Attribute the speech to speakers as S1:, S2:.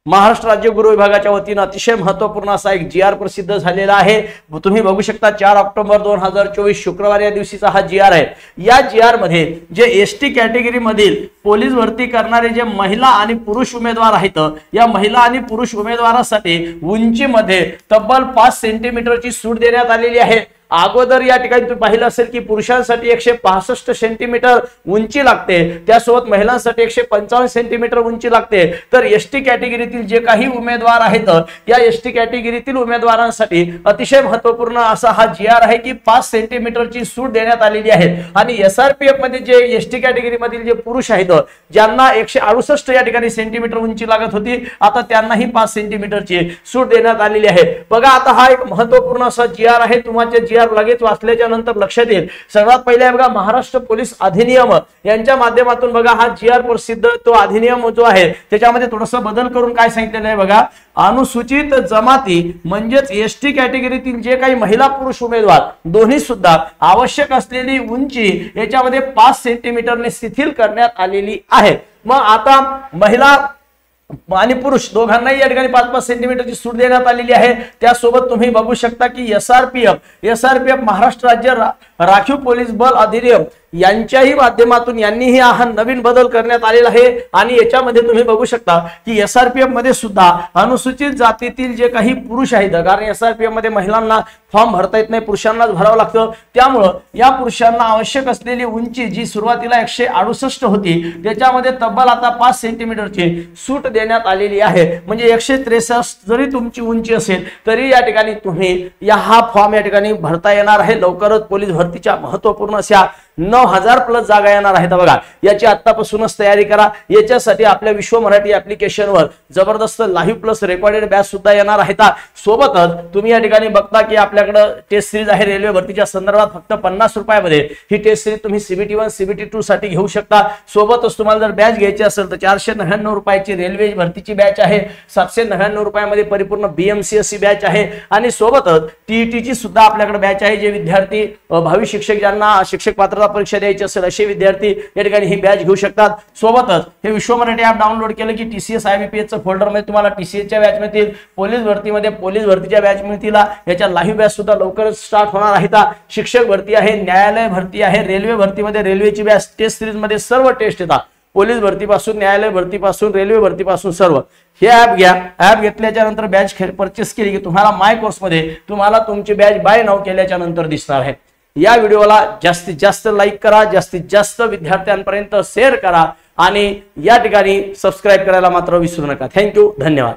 S1: महाराष्ट्र राज्य गृह विभागाच्या वतीने अतिशय महत्त्वपूर्ण असा एक जी आर प्रसिद्ध झालेला आहे। तुम्ही बघू शकता 4 ऑक्टोबर 2024 शुक्रवार या दिवशीचा हा जी आर आहे। या जी आर मध्ये जे एसटी कॅटेगरी मधील पोलीस भरती करणारे जे महिला आणि पुरुष उमेदवार आहेत, या महिला आणि पुरुष उमेदवारांसाठी उंचीमध्ये तब्बल 5 सेंटीमीटरची सूट देण्यात आलेली आहे। अगोदर या ठिकाणी तुम्ही पाहिलं असेल की पुरुषांसाठी 165 सेंटीमीटर उंची लागते, त्यासोबत महिलांसाठी 155 सेंटीमीटर उंची लागते। तर एसटी कॅटेगरीतील जे काही उमेदवार आहेत, या एसटी कॅटेगरीतील उमेदवारांसाठी अतिशय महत्त्वपूर्ण असा हा जी आर आहे की 5 सेंटीमीटरची सूट देण्यात आलेली आहे। आणि एसआरपीएफ मध्ये जे एसटी कॅटेगरी मधील जे पुरुष आहेत, ज्यांना 168 या ठिकाणी सेंटीमीटर उंची लागत होती, आता त्यांनाही 5 सेंटीमीटरची सूट देण्यात आलेली आहे। बघा, आता हा एक महत्त्वपूर्ण असा जी आर आहे। तुम्हाला जी आर लगेच वाचल्याच्या नंतर लक्षात येईल। सर्वात पहिले बघा, महाराष्ट्र पोलीस अधिनियम यांच्या माध्यमातून बघा हा जी आर प्रसिद्ध तो अधिनियम जो आहे त्याच्यामध्ये थोडासा बदल करून काय सांगितलेलं आहे बघा, अनुसूचित जमाती म्हणजेच एसटी कॅटेगरीतील जे काही महिला पुरुष उमेदवार दोन्ही सुद्धा आवश्यक असलेली उंची याच्यामध्ये 5 सेंटीमीटरने शिथिल करण्यात आलेली आहे। मग आता महिला आणि पुरुष दोघांनाही या ठिकाणी 5-5 सेंटीमीटरची सूट देण्यात आलेली आहे। त्यासोबत तुम्ही बघू शकता की एसआरपीएफ महाराष्ट्र राज्य राखीव पोलीस बल अधिनियम यांच्याही माध्यमातून यांनीही हा नवीन बदल करण्यात आलेला आहे। आणि याच्यामध्ये तुम्ही बघू शकता की एसआरपीएफ मध्ये सुद्धा अनुसूचित जातीतील जे काही पुरुष आहेत, कारण एसआरपीएफ मध्ये महिलांना फॉर्म भरता येत नाही, पुरुषांनाच भरावं लागतं, त्यामुळे या पुरुषांना आवश्यक असलेली उंची जी सुरुवातीला 168 होती त्याच्यामध्ये तब्बल आता 5 सेंटीमीटरची सूट देण्यात आलेली आहे। म्हणजे 163 जरी तुमची उंची असेल तरी या ठिकाणी तुम्ही हा फॉर्म या ठिकाणी भरता येणार आहे। लवकरच पोलीस भरतीच्या महत्त्वपूर्ण अशा 9000 प्लस जागा येणार आहेत बघा, याची आतापासूनच तयारी करा। याच्यासाठी आपल्या विश्व मराठी ऍप्लिकेशनवर जबरदस्त लाईव्ह प्लस रेकॉर्डेड बॅच सुद्धा येणार आहेत। सोबतच तुम्ही या ठिकाणी बघता की आपल्याकडे टेस्ट सिरीज आहे रेल्वे भरतीच्या संदर्भात, फक्त 50 रुपयामध्ये ही टेस्ट सिरीज तुम्ही CBT1 CBT2 साठी घेऊ शकता। सोबतच तुम्हाला जर बॅच घ्यायची असेल तर 499 रुपयाची रेल्वे भरतीची बॅच आहे, 799 रुपयामध्ये परिपूर्ण BMCSC बॅच आहे, आणि सोबतच TETची सुद्धा आपल्याकडे बॅच आहे। जे विद्यार्थी भावी शिक्षक ज्यांना शिक्षक पात्रता परीक्षा द्यायची असेल असे विद्यार्थी या ठिकाणी ही बॅच घेऊ शकतात। सोबतच हे विश्व मराठी ऍप डाउनलोड केलं की TCS IBPS च्या फोल्डर मध्ये तुम्हाला TCS च्या बॅच मिळतील, पोलीस भरतीमध्ये पोलीस भरतीच्या बॅच मिळतील, याच्या लाईव्ह बॅच सुद्धा लवकरच स्टार्ट होणार आहेत। शिक्षक भरती आहे, न्यायालय भरती आहे, रेल्वे भरतीमध्ये रेल्वेची बॅच टेस्ट सिरीज मध्ये सर्व टेस्ट येतात, पोलीस भरतीपासून न्यायालय भरतीपासून रेल्वे भरतीपासून सर्व। हे ऍप घ्या, ऍप घेतल्याच्या नंतर बॅच परचेस केली की तुम्हाला माय कोर्स मध्ये तुम्हाला तुमची बॅच बाय नाव केल्याच्या नंतर दिसणार आहे। या व्हिडिओला जास्तीत जास्त लाईक करा, जास्तीत जास्त विद्यार्थ्यांपर्यंत शेअर करा, आणि या ठिकाणी सबस्क्राइब करायला मात्र विसरू नका। थँक्यू, धन्यवाद।